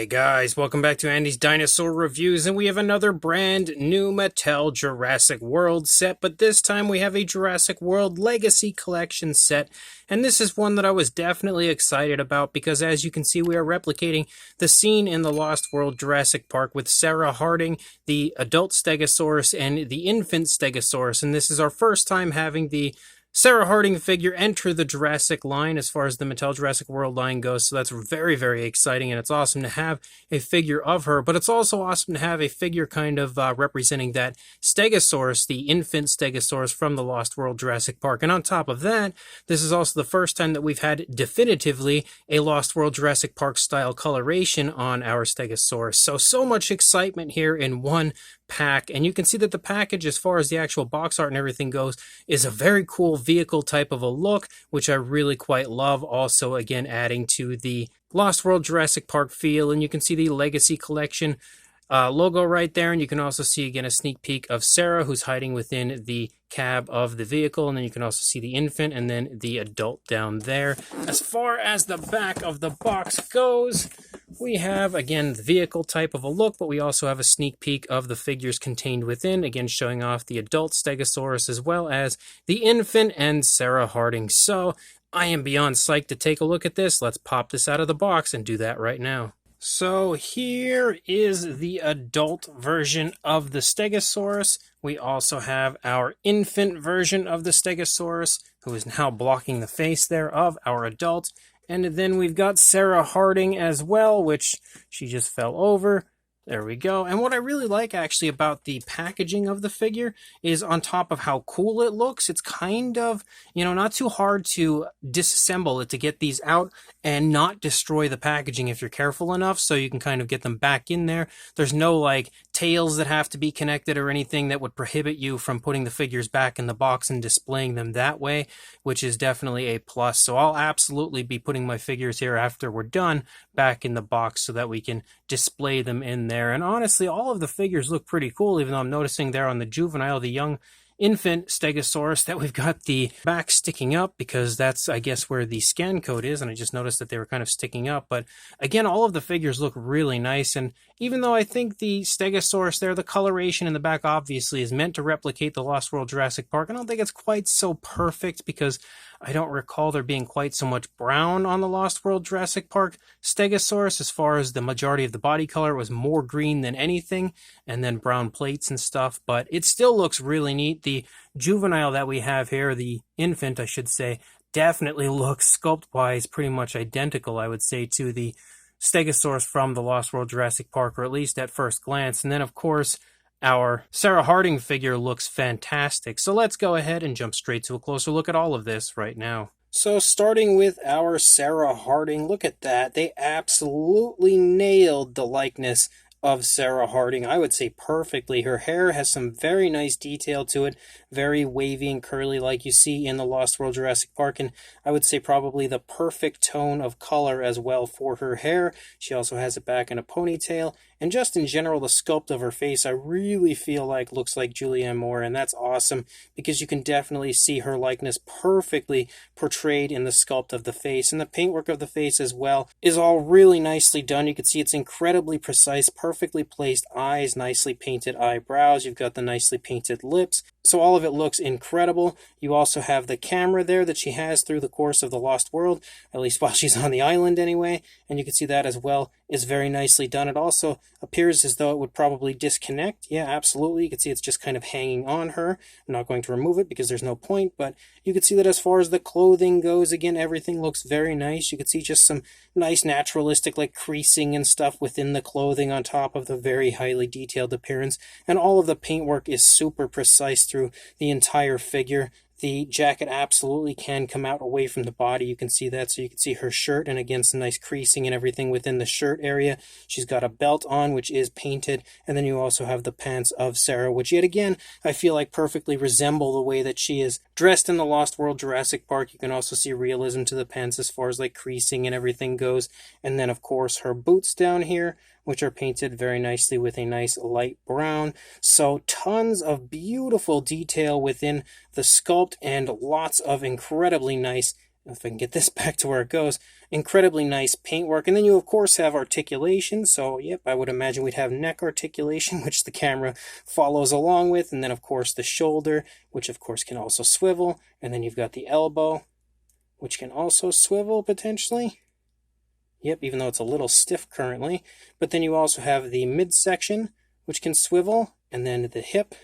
Hey guys, welcome back to Andy's Dinosaur Reviews, and we have another brand new Mattel Jurassic World set, but this time we have a Jurassic World Legacy Collection set, and this is one that I was definitely excited about because as you can see we are replicating the scene in the Lost World Jurassic Park with Sarah Harding, the adult Stegosaurus, and the infant Stegosaurus, and this is our first time having the Sarah Harding figure enter the Jurassic line as far as the Mattel Jurassic World line goes, so that's very, very exciting, and it's awesome to have a figure of her, but it's also awesome to have a figure kind of representing that Stegosaurus, the infant Stegosaurus from the Lost World Jurassic Park. And on top of that, this is also the first time that we've had definitively a Lost World Jurassic Park style coloration on our Stegosaurus. So much excitement here in one pack, and you can see that the package, as far as the actual box art and everything goes, is a very cool vehicle type of a look, which I really quite love. Also, again, adding to the Lost World Jurassic Park feel, and you can see the Legacy Collection logo right there, and you can also see again a sneak peek of Sarah, who's hiding within the cab of the vehicle, and then you can also see the infant and then the adult down there. As far as the back of the box goes, we have again the vehicle type of a look, but we also have a sneak peek of the figures contained within, again showing off the adult Stegosaurus as well as the infant and Sarah Harding. So I am beyond psyched to take a look at this. Let's pop this out of the box and do that right now. So here is the adult version of the Stegosaurus. We also have our infant version of the Stegosaurus, who is now blocking the face there of our adult. And then we've got Sarah Harding as well, which she just fell over. There we go. And what I really like actually about the packaging of the figure is on top of how cool it looks, it's kind of, not too hard to disassemble it to get these out and not destroy the packaging if you're careful enough, so you can kind of get them back in there. There's no like tails that have to be connected or anything that would prohibit you from putting the figures back in the box and displaying them that way, which is definitely a plus. So I'll absolutely be putting my figures here after we're done back in the box so that we can display them in there. And honestly, all of the figures look pretty cool, even though I'm noticing there on the juvenile, the young infant Stegosaurus, that we've got the back sticking up because that's, I guess, where the scan code is, and I just noticed that they were kind of sticking up. But again, all of the figures look really nice, and even though I think the Stegosaurus there, the coloration in the back obviously is meant to replicate the Lost World Jurassic Park, I don't think it's quite so perfect because I don't recall there being quite so much brown on the Lost World Jurassic Park Stegosaurus. As far as the majority of the body color was more green than anything, and then brown plates and stuff, but it still looks really neat. The juvenile that we have here, the infant I should say, definitely looks sculpt-wise pretty much identical, I would say, to the Stegosaurus from the Lost World Jurassic Park, or at least at first glance. And then of course our Sarah Harding figure looks fantastic. So let's go ahead and jump straight to a closer look at all of this right now. So starting with our Sarah Harding, look at that. They absolutely nailed the likeness of Sarah Harding, I would say perfectly. Her hair has some very nice detail to it, very wavy and curly like you see in the Lost World Jurassic Park, and I would say probably the perfect tone of color as well for her hair. She also has it back in a ponytail, and just in general, the sculpt of her face I really feel like looks like Julianne Moore, and that's awesome because you can definitely see her likeness perfectly portrayed in the sculpt of the face, and the paintwork of the face as well is all really nicely done. You can see it's incredibly precise, perfectly placed eyes, nicely painted eyebrows. You've got the nicely painted lips. So all of it looks incredible. You also have the camera there that she has through the course of the Lost World, at least while she's on the island anyway, and you can see that as well is very nicely done. It also appears as though it would probably disconnect. Yeah, absolutely. You can see it's just kind of hanging on her. I'm not going to remove it because there's no point, but you can see that as far as the clothing goes, again, everything looks very nice. You can see just some nice naturalistic like creasing and stuff within the clothing on top of the very highly detailed appearance, and all of the paintwork is super precise through the entire figure. The jacket absolutely can come out away from the body. You can see that. So you can see her shirt, and again, some nice creasing and everything within the shirt area. She's got a belt on, which is painted. And then you also have the pants of Sarah, which yet again, I feel like perfectly resemble the way that she is dressed in the Lost World Jurassic Park. You can also see realism to the pants as far as like creasing and everything goes. And then of course her boots down here, which are painted very nicely with a nice light brown. So tons of beautiful detail within the sculpt and lots of incredibly nice if I can get this back to where it goes, incredibly nice paintwork. And then you, of course, have articulation. So, yep, I would imagine we'd have neck articulation, which the camera follows along with. And then, of course, the shoulder, which, of course, can also swivel. And then you've got the elbow, which can also swivel, potentially. Yep, even though it's a little stiff currently. But then you also have the midsection, which can swivel. And then the hip,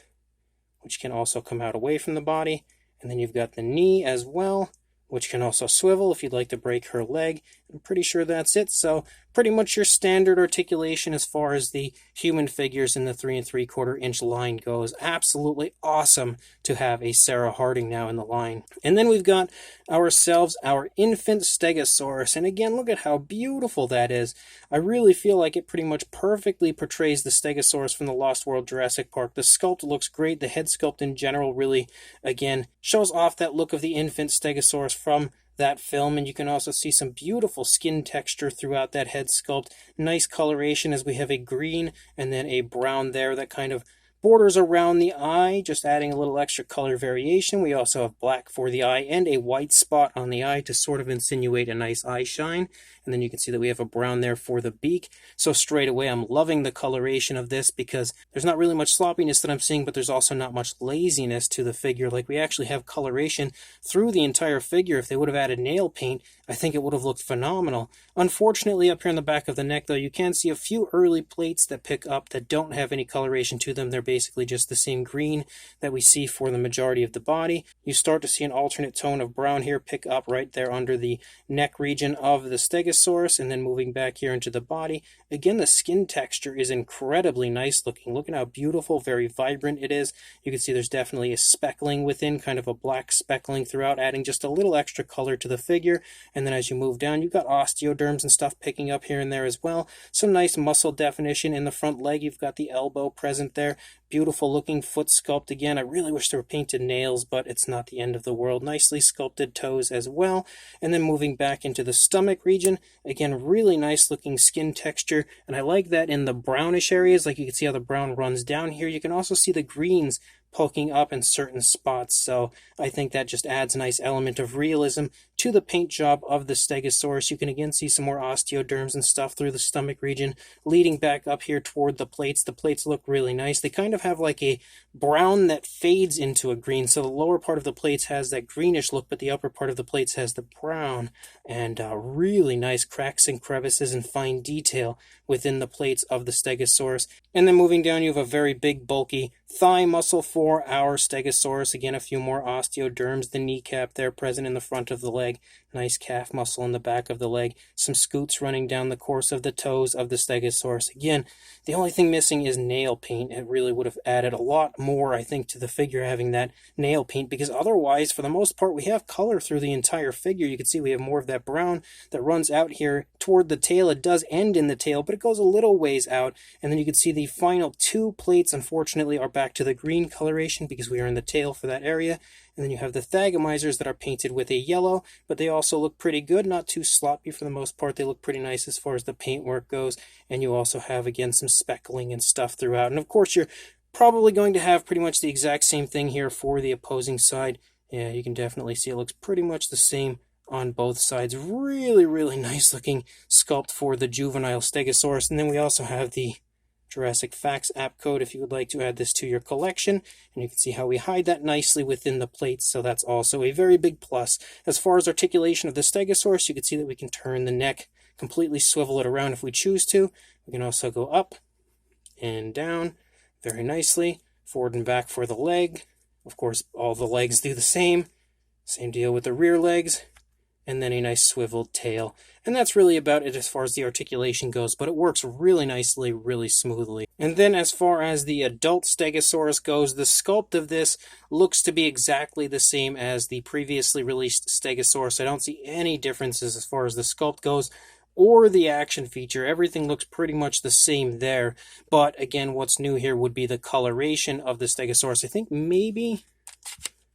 which can also come out away from the body. And then you've got the knee as well, which can also swivel if you'd like to break her leg. I'm pretty sure that's it. So pretty much your standard articulation as far as the human figures in the 3 3/4 inch line goes. Absolutely awesome to have a Sarah Harding now in the line. And then we've got ourselves our infant Stegosaurus. And again, look at how beautiful that is. I really feel like it pretty much perfectly portrays the Stegosaurus from the Lost World Jurassic Park. The sculpt looks great. The head sculpt in general really, again, shows off that look of the infant Stegosaurus from that film, and you can also see some beautiful skin texture throughout that head sculpt. Nice coloration as we have a green and then a brown there that kind of borders around the eye, just adding a little extra color variation. We also have black for the eye and a white spot on the eye to sort of insinuate a nice eye shine. And then you can see that we have a brown there for the beak. So straight away, I'm loving the coloration of this because there's not really much sloppiness that I'm seeing, but there's also not much laziness to the figure. Like, we actually have coloration through the entire figure. If they would have added nail paint, I think it would have looked phenomenal. Unfortunately, up here on the back of the neck, though, you can see a few early plates that pick up that don't have any coloration to them. They're basically just the same green that we see for the majority of the body. You start to see an alternate tone of brown here pick up right there under the neck region of the Stegosaurus, and then moving back here into the body. Again, the skin texture is incredibly nice looking. Look at how beautiful, very vibrant it is. You can see there's definitely a speckling within, kind of a black speckling throughout, adding just a little extra color to the figure. And then as you move down, you've got osteoderms and stuff picking up here and there as well. Some nice muscle definition in the front leg. You've got the elbow present there. Beautiful looking foot sculpt again. I really wish there were painted nails, but it's not the end of the world. Nicely sculpted toes as well. And then moving back into the stomach region, again, really nice looking skin texture. And I like that in the brownish areas, like you can see how the brown runs down here. You can also see the greens poking up in certain spots, so I think that just adds a nice element of realism to the paint job of the Stegosaurus. You can again see some more osteoderms and stuff through the stomach region, leading back up here toward the plates. The plates look really nice. They kind of have like a brown that fades into a green, so the lower part of the plates has that greenish look, but the upper part of the plates has the brown, and really nice cracks and crevices and fine detail within the plates of the Stegosaurus. And then moving down, you have a very big, bulky thigh muscle for our Stegosaurus. Again, a few more osteoderms, the kneecap there present in the front of the leg, nice calf muscle in the back of the leg, some scoots running down the course of the toes of the Stegosaurus. Again, the only thing missing is nail paint. It really would have added a lot more, I think, to the figure having that nail paint, because otherwise, for the most part, we have color through the entire figure. You can see we have more of that brown that runs out here toward the tail. It does end in the tail, but it goes a little ways out, and then you can see the final two plates, unfortunately, are back to the green coloration because we are in the tail for that area. And then you have the thagomizers that are painted with a yellow, but they also look pretty good, not too sloppy for the most part. They look pretty nice as far as the paintwork goes. And you also have, again, some speckling and stuff throughout. And of course, you're probably going to have pretty much the exact same thing here for the opposing side. Yeah, you can definitely see it looks pretty much the same on both sides. Really, really nice looking sculpt for the juvenile Stegosaurus. And then we also have the Jurassic Facts app code if you would like to add this to your collection, and you can see how we hide that nicely within the plates, so that's also a very big plus. As far as articulation of the Stegosaurus, you can see that we can turn the neck, completely swivel it around if we choose to. We can also go up and down very nicely, forward and back for the leg. Of course, all the legs do the same deal with the rear legs, and then a nice swiveled tail. And that's really about it as far as the articulation goes, but it works really nicely, really smoothly. And then as far as the adult Stegosaurus goes, the sculpt of this looks to be exactly the same as the previously released Stegosaurus. I don't see any differences as far as the sculpt goes or the action feature. Everything looks pretty much the same there. But again, what's new here would be the coloration of the Stegosaurus. I think maybe,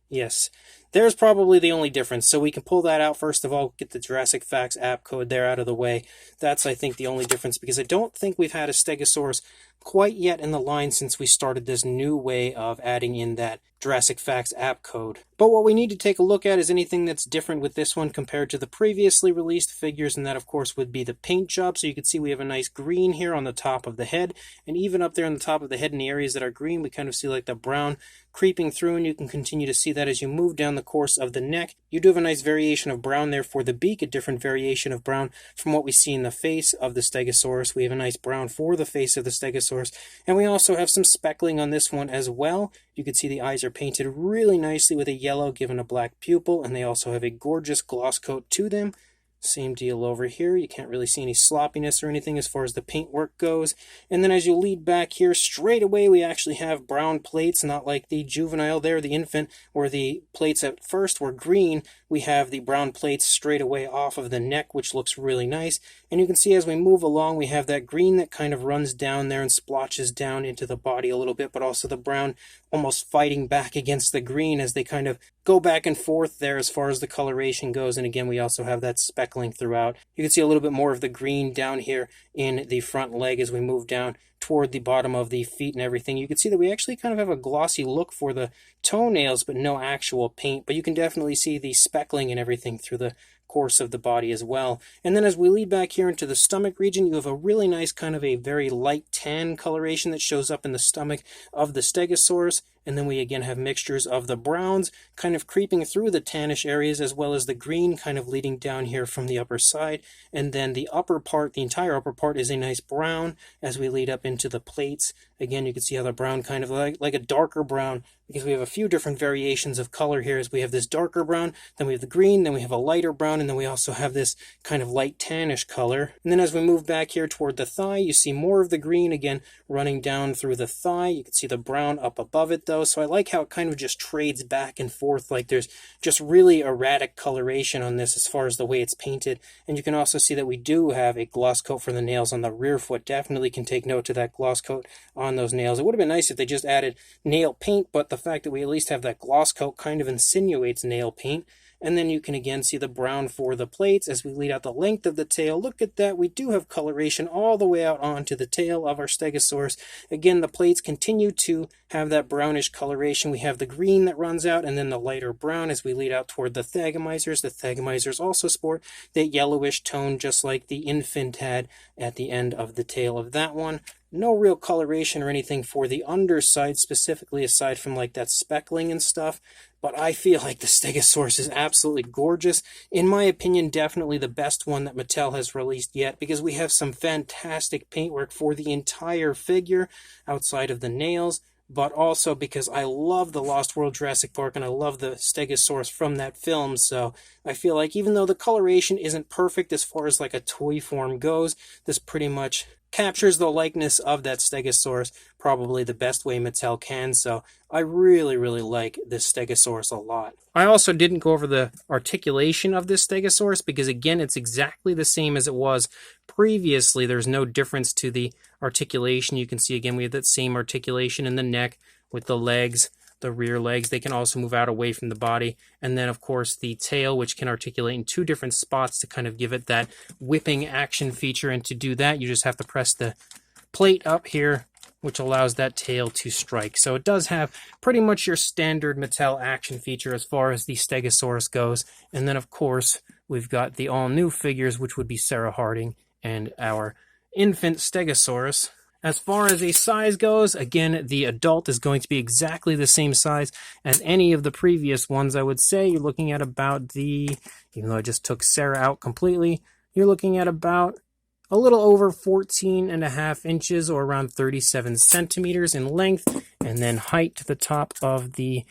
yes, there's probably the only difference. So we can pull that out first of all, get the Jurassic Facts app code there out of the way. That's, I think, the only difference, because I don't think we've had a Stegosaurus quite yet in the line since we started this new way of adding in that Jurassic Facts app code. But what we need to take a look at is anything that's different with this one compared to the previously released figures, and that of course would be the paint job. So you can see we have a nice green here on the top of the head, and even up there on the top of the head in the areas that are green, we kind of see like the brown creeping through, and you can continue to see that as you move down the course of the neck. You do have a nice variation of brown there for the beak, a different variation of brown from what we see in the face of the Stegosaurus. We have a nice brown for the face of the Stegosaurus, and we also have some speckling on this one as well. You can see the eyes are painted really nicely with a yellow given a black pupil, and they also have a gorgeous gloss coat to them. Same deal over here. You can't really see any sloppiness or anything as far as the paintwork goes. And then as you lead back here, straight away we actually have brown plates, not like the juvenile there, the infant, where the plates at first were green. We have the brown plates straight away off of the neck, which looks really nice. And you can see as we move along, we have that green that kind of runs down there and splotches down into the body a little bit, but also the brown almost fighting back against the green as they kind of go back and forth there as far as the coloration goes. And again, we also have that speckling throughout. You can see a little bit more of the green down here in the front leg as we move down toward the bottom of the feet and everything. You can see that we actually kind of have a glossy look for the toenails, but no actual paint. But you can definitely see the speckling and everything through the course of the body as well. And then as we lead back here into the stomach region, you have a really nice kind of a very light tan coloration that shows up in the stomach of the Stegosaurus. And then we again have mixtures of the browns kind of creeping through the tannish areas, as well as the green kind of leading down here from the upper side. And then the upper part, the entire upper part, is a nice brown as we lead up into the plates. Again, you can see how the brown kind of like a darker brown, because we have a few different variations of color here. As we have this darker brown, then we have the green, then we have a lighter brown, and then we also have this kind of light tannish color. And then as we move back here toward the thigh, you see more of the green again running down through the thigh. You can see the brown up above it though. So I like how it kind of just trades back and forth. Like there's just really erratic coloration on this as far as the way it's painted. And you can also see that we do have a gloss coat for the nails on the rear foot. Definitely can take note to that gloss coat on those nails. It would have been nice if they just added nail paint, but the fact that we at least have that gloss coat kind of insinuates nail paint. And then you can again see the brown for the plates as we lead out the length of the tail. Look at that. We do have coloration all the way out onto the tail of our Stegosaurus. Again, the plates continue to have that brownish coloration. We have the green that runs out and then the lighter brown as we lead out toward the Thagomizers. The Thagomizers also sport that yellowish tone just like the infant had at the end of the tail of that one. No real coloration or anything for the underside specifically, aside from like that speckling and stuff. But I feel like the Stegosaurus is absolutely gorgeous. In my opinion, definitely the best one that Mattel has released yet, because we have some fantastic paintwork for the entire figure outside of the nails, but also because I love the Lost World Jurassic Park and I love the Stegosaurus from that film. So I feel like even though the coloration isn't perfect as far as like a toy form goes, this pretty much captures the likeness of that Stegosaurus probably the best way Mattel can. So I really, really like this Stegosaurus a lot. I also didn't go over the articulation of this Stegosaurus because, again, it's exactly the same as it was previously. There's no difference to the articulation. You can see, again, we have that same articulation in the neck with the legs, the rear legs. They can also move out away from the body. And then, of course, the tail, which can articulate in two different spots to kind of give it that whipping action feature. And to do that, you just have to press the plate up here, which allows that tail to strike. So it does have pretty much your standard Mattel action feature as far as the Stegosaurus goes. And then, of course, we've got the all-new figures, which would be Sarah Harding and our infant Stegosaurus. As far as a size goes, again, the adult is going to be exactly the same size as any of the previous ones. I would say you're looking at about even though I just took Sarah out completely, you're looking at about a little over 14.5 inches or around 37 centimeters in length. And then height to the top of the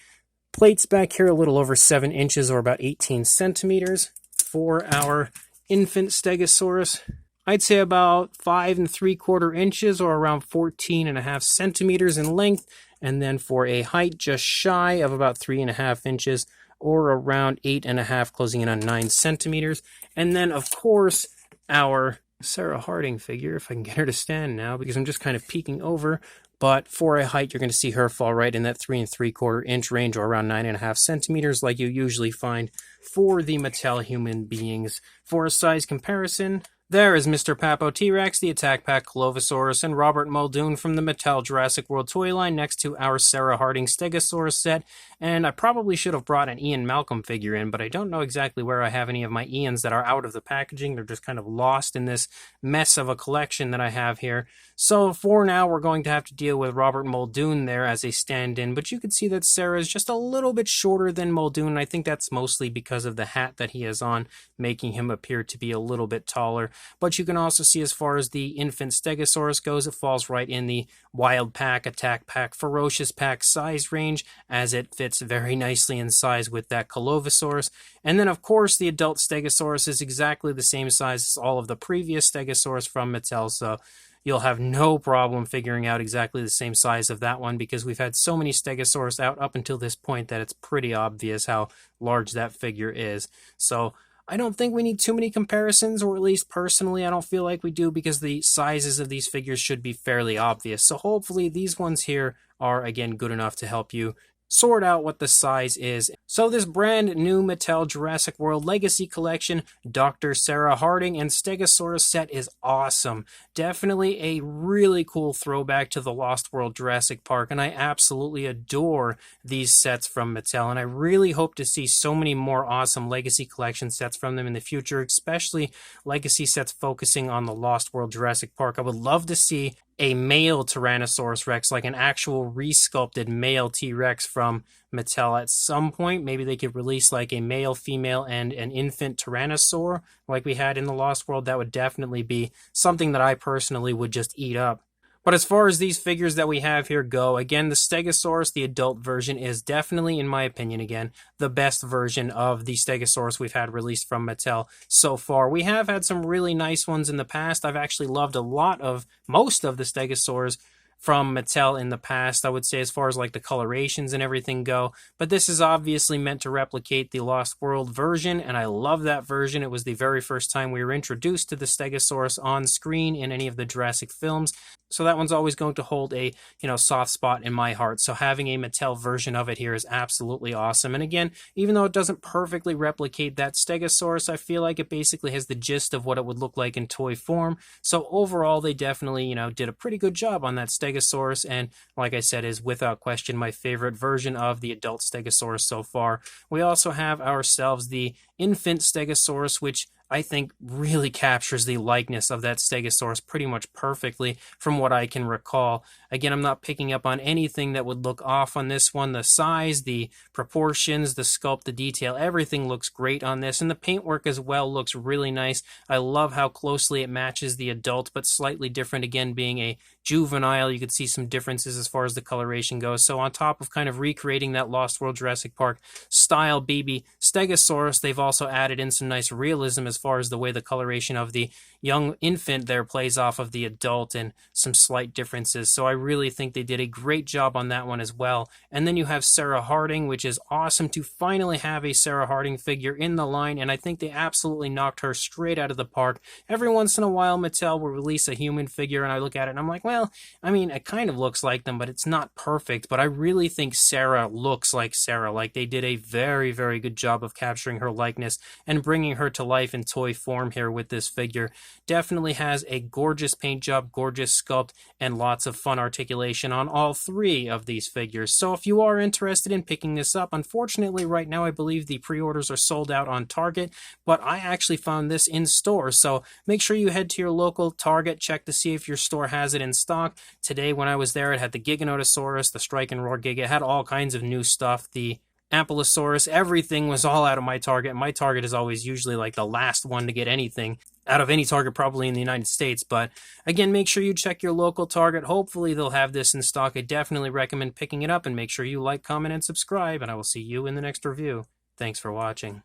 plates back here, a little over 7 inches or about 18 centimeters. For our infant Stegosaurus, I'd say about 5 3/4 inches or around 14.5 centimeters in length. And then for a height just shy of about 3.5 inches or around 8.5, closing in on 9 centimeters. And then, of course, our Sarah Harding figure, if I can get her to stand now, because I'm just kind of peeking over. But for a height, you're going to see her fall right in that 3 3/4 inch range or around 9.5 centimeters like you usually find for the Mattel human beings. For a size comparison, There is Mr. Papo T-Rex, the Attack Pack Clovisaurus, and Robert Muldoon from the Mattel Jurassic World toy line next to our Sarah Harding Stegosaurus set. And I probably should have brought an Ian Malcolm figure in, but I don't know exactly where I have any of my Ians that are out of the packaging. They're just kind of lost in this mess of a collection that I have here. So for now, we're going to have to deal with Robert Muldoon there as a stand-in, but you can see that Sarah is just a little bit shorter than Muldoon. I think that's mostly because of the hat that he has on, making him appear to be a little bit taller. But you can also see as far as the infant Stegosaurus goes, it falls right in the Wild Pack, Attack Pack, Ferocious Pack size range, as it fits very nicely in size with that Colovisaurus. And then, of course, the adult Stegosaurus is exactly the same size as all of the previous Stegosaurus from Mattel, so you'll have no problem figuring out exactly the same size of that one, because we've had so many Stegosaurus out up until this point that it's pretty obvious how large that figure is. So I don't think we need too many comparisons, or at least personally I don't feel like we do, because the sizes of these figures should be fairly obvious. So hopefully these ones here are, again, good enough to help you sort out what the size is. So this brand new Mattel Jurassic World Legacy Collection Dr. Sarah Harding and Stegosaurus set is awesome. Definitely a really cool throwback to the Lost World Jurassic Park, and I absolutely adore these sets from Mattel, and I really hope to see so many more awesome Legacy Collection sets from them in the future, especially Legacy sets focusing on the Lost World Jurassic Park. I would love to see a male Tyrannosaurus Rex, like an actual resculpted male T-Rex from Mattel at some point. Maybe they could release like a male, female, and an infant Tyrannosaur like we had in the Lost World. That would definitely be something that I personally would just eat up. But as far as these figures that we have here go, again, the Stegosaurus, the adult version, is definitely, in my opinion, again, the best version of the Stegosaurus we've had released from Mattel so far. We have had some really nice ones in the past. I've actually loved most of the Stegosaurs from Mattel in the past, I would say, as far as like the colorations and everything go. But this is obviously meant to replicate the Lost World version, and I love that version. It was the very first time we were introduced to the Stegosaurus on screen in any of the Jurassic films. So that one's always going to hold a, soft spot in my heart. So having a Mattel version of it here is absolutely awesome. And again, even though it doesn't perfectly replicate that Stegosaurus, I feel like it basically has the gist of what it would look like in toy form. So overall, they definitely, did a pretty good job on that Stegosaurus. And like I said, is without question my favorite version of the adult Stegosaurus so far. We also have ourselves the infant Stegosaurus, which I think really captures the likeness of that Stegosaurus pretty much perfectly from what I can recall. Again, I'm not picking up on anything that would look off on this one. The size, the proportions, the sculpt, the detail, everything looks great on this, and the paintwork as well looks really nice. I love how closely it matches the adult, but slightly different, again, being a juvenile. You could see some differences as far as the coloration goes. So on top of kind of recreating that Lost World Jurassic Park style baby Stegosaurus, they've also added in some nice realism as far as the way the coloration of the young infant there plays off of the adult, and some slight differences. So I really think they did a great job on that one as well. And then you have Sarah Harding, which is awesome to finally have a Sarah Harding figure in the line, and I think they absolutely knocked her straight out of the park. Every once in a while, Mattel will release a human figure, and I look at it and I'm like, well, I mean, it kind of looks like them, but it's not perfect. But I really think Sarah looks like Sarah. Like, they did a very, very good job of capturing her likeness and bringing her to life in toy form here with this figure. Definitely has a gorgeous paint job, gorgeous sculpt, and lots of fun articulation on all three of these figures. So if you are interested in picking this up, unfortunately right now I believe the pre-orders are sold out on Target, but I actually found this in store. So make sure you head to your local Target, check to see if your store has it in stock. Today when I was there, it had the Giganotosaurus, the Strike and Roar Giga, it had all kinds of new stuff. The Ampulosaurus, everything was all out of my Target. My Target is always usually like the last one to get anything out of any Target, probably in the United States. But again, make sure you check your local Target. Hopefully they'll have this in stock. I definitely recommend picking it up, and make sure you like, comment, and subscribe, and I will see you in the next review. Thanks for watching.